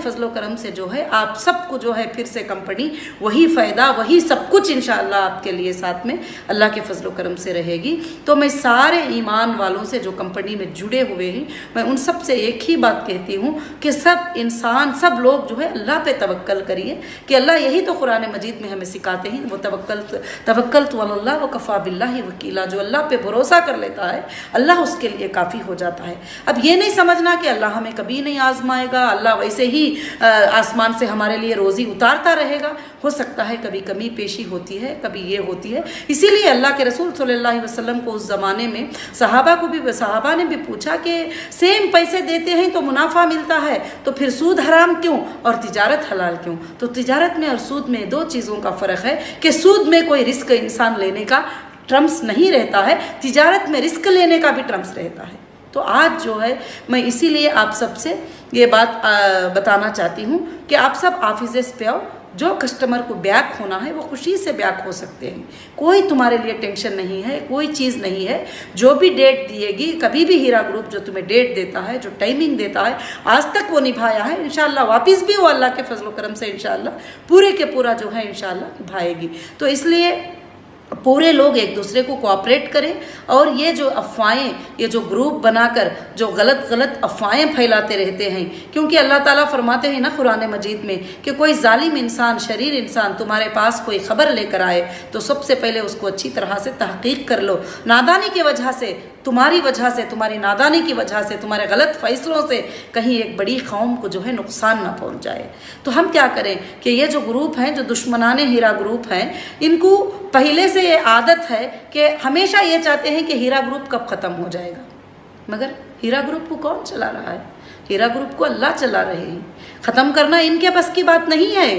फजलो करम से जो है आप सबको जो है फिर से कंपनी वही फ़ायदा वही सब कुछ इंशाअल्लाह आपके लिए साथ में अल्लाह के फजलो करम से रहेगी। तो मैं सारे ईमान वालों से जो कंपनी में जुड़े हुए हैं, मैं उन सब से एक ही बात कहती हूँ कि सब इंसान, सब लोग जो है अल्लाह पे तवक्कल करिए कि अल्लाह यही तो कुरान मजीद में हमें सिखाते हैं, वो तवक्कलतु अलल्लाह व कफ़ा बिल्लाहि वकीला। जो अल्लाह पे भरोसा कर लेता है अल्लाह उसके लिए काफ़ी हो जाता है। अब ये नहीं समझना कि अल्लाह हमें कभी नहीं आजमाएगा, अल्लाह वैसे ही आसमान से हमारे लिए रोज़ी उतारता रहेगा। हो सकता है कभी कमी पेशी होती है, कभी ये होती है। इसीलिए अल्लाह के रसूल सल्लल्लाहु अलैहि वसल्लम को उस ज़माने में सहाबा ने भी पूछा कि सेम पैसे देते हैं तो मुनाफा मिलता है, तो फिर सूद हराम क्यों और तिजारत हलाल क्यों? तो तिजारत में और सूद में दो चीज़ों का फ़र्क है कि सूद में कोई रिस्क इंसान लेने का ट्रम्स नहीं रहता है, तिजारत में रिस्क लेने का भी ट्रम्स रहता है। तो आज जो है मैं इसीलिए आप सबसे ये बात बताना चाहती हूँ कि आप सब ऑफिसेस पे आओ। जो कस्टमर को बैक होना है वो खुशी से बैक हो सकते हैं, कोई तुम्हारे लिए टेंशन नहीं है, कोई चीज़ नहीं है। जो भी डेट दिएगी, कभी भी हीरा ग्रुप जो तुम्हें डेट देता है, जो टाइमिंग देता है, आज तक वो निभाया है, इंशाल्लाह वापस भी वो अल्लाह के फजल करम से इंशाल्लाह पूरे के पूरा जो है इंशाल्लाह निभाएगी। तो इसलिए पूरे लोग एक दूसरे को कोऑपरेट करें और ये जो अफवाहें, ये जो ग्रुप बनाकर जो गलत अफवाहें फैलाते रहते हैं, क्योंकि अल्लाह ताला फरमाते हैं ना कुरान मजीद में कि कोई जालिम इंसान, शरीर इंसान तुम्हारे पास कोई ख़बर लेकर आए तो सबसे पहले उसको अच्छी तरह से तहकीक कर लो। नादानी की वजह से, तुम्हारी वजह से, तुम्हारी नादानी की वजह से, तुम्हारे गलत फैसलों से कहीं एक बड़ी कौम को जो है नुकसान ना पहुंच जाए। तो हम क्या करें कि ये जो ग्रुप हैं, जो दुश्मनाने हीरा ग्रुप हैं, इनको पहले से ये आदत है कि हमेशा ये चाहते हैं कि हीरा ग्रुप कब ख़त्म हो जाएगा। मगर हीरा ग्रुप को कौन चला रहा है? हीरा ग्रुप को अल्लाह चला रहे हैं। ख़त्म करना इनके बस की बात नहीं है,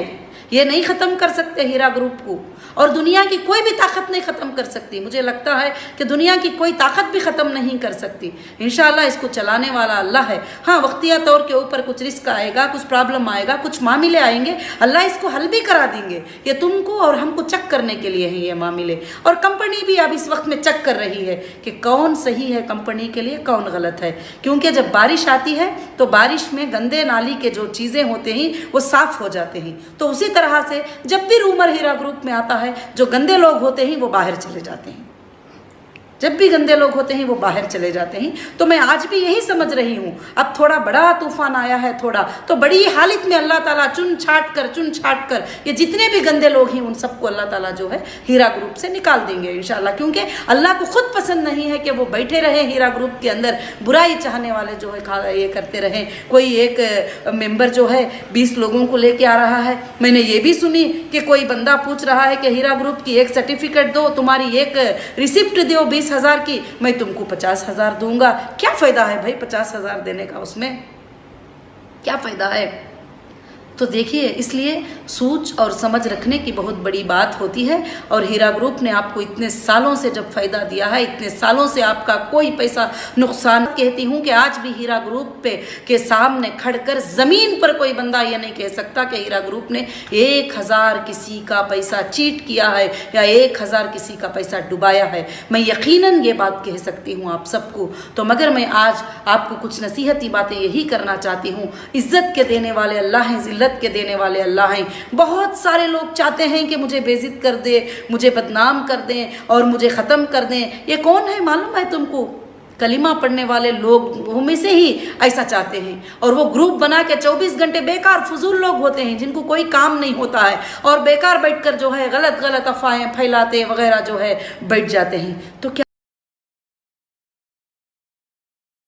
ये नहीं ख़त्म कर सकते हीरा ग्रुप को, और दुनिया की कोई भी ताकत नहीं ख़त्म कर सकती। मुझे लगता है कि दुनिया की कोई ताकत भी ख़त्म नहीं कर सकती। इंशाअल्लाह इसको चलाने वाला अल्लाह है। हाँ, वक्तिया तौर के ऊपर कुछ रिस्क आएगा, कुछ प्रॉब्लम आएगा, कुछ मामले आएंगे, अल्लाह इसको हल भी करा देंगे। ये तुमको और हमको चेक करने के लिए हैं ये मामले, और कंपनी भी अब इस वक्त में चेक कर रही है कि कौन सही है कंपनी के लिए, कौन गलत है। क्योंकि जब बारिश आती है तो बारिश में गंदे नाली के जो चीज़ें होते हैं वो साफ़ हो जाते हैं। तो उसी तरह से जब भी रूमर हीरा ग्रुप में आता है, जो गंदे लोग होते हैं वो बाहर चले जाते हैं। जब भी गंदे लोग होते हैं वो बाहर चले जाते हैं। तो मैं आज भी यही समझ रही हूँ, अब थोड़ा बड़ा तूफान आया है थोड़ा, तो बड़ी हालत में अल्लाह ताला चुन छाट कर ये जितने भी गंदे लोग हैं उन सबको अल्लाह ताला जो है हीरा ग्रुप से निकाल देंगे इंशाल्लाह। क्योंकि अल्लाह को खुद पसंद नहीं है कि वो बैठे रहे हीरा ग्रुप के अंदर, बुराई चाहने वाले जो है ये करते रहें। कोई एक मेंबर जो है 20 लोगों को लेके आ रहा है। मैंने ये भी सुनी कि कोई बंदा पूछ रहा है कि हीरा ग्रुप की एक सर्टिफिकेट दो, तुम्हारी एक रिसिप्ट दो 20,000 की, मैं तुमको 50,000 दूंगा। क्या फ़ायदा है भाई 50,000 देने का, उसमें क्या फ़ायदा है? तो देखिए, इसलिए सोच और समझ रखने की बहुत बड़ी बात होती है। और हीरा ग्रुप ने आपको इतने सालों से जब फ़ायदा दिया है, इतने सालों से आपका कोई पैसा नुकसान, कहती हूँ कि आज भी हीरा ग्रुप पे के सामने खड़कर ज़मीन पर कोई बंदा ये नहीं कह सकता कि हीरा ग्रुप ने 1,000 किसी का पैसा चीट किया है या 1,000 किसी का पैसा डुबाया है। मैं यकीनन ये बात कह सकती हूँ आप सबको। तो मगर मैं आज आपको कुछ नसीहती बातें यही करना चाहती हूँ। इज़्ज़त के देने वाले अल्लाह हैं, ज़िल्लत के देने वाले अल्लाह हैं। बहुत सारे लोग चाहते हैं कि मुझे बेइज्जत कर दे, मुझे बदनाम कर दें और मुझे ख़त्म कर दें। ये कौन है मालूम है तुमको? कलिमा पढ़ने वाले लोग में से ही ऐसा चाहते हैं। और वो ग्रुप बना के 24 घंटे बेकार फजूल लोग होते हैं जिनको कोई काम नहीं होता है, और बेकार बैठकर जो है गलत अफवाहें फैलाते वगैरह जो है बैठ जाते हैं। तो क्या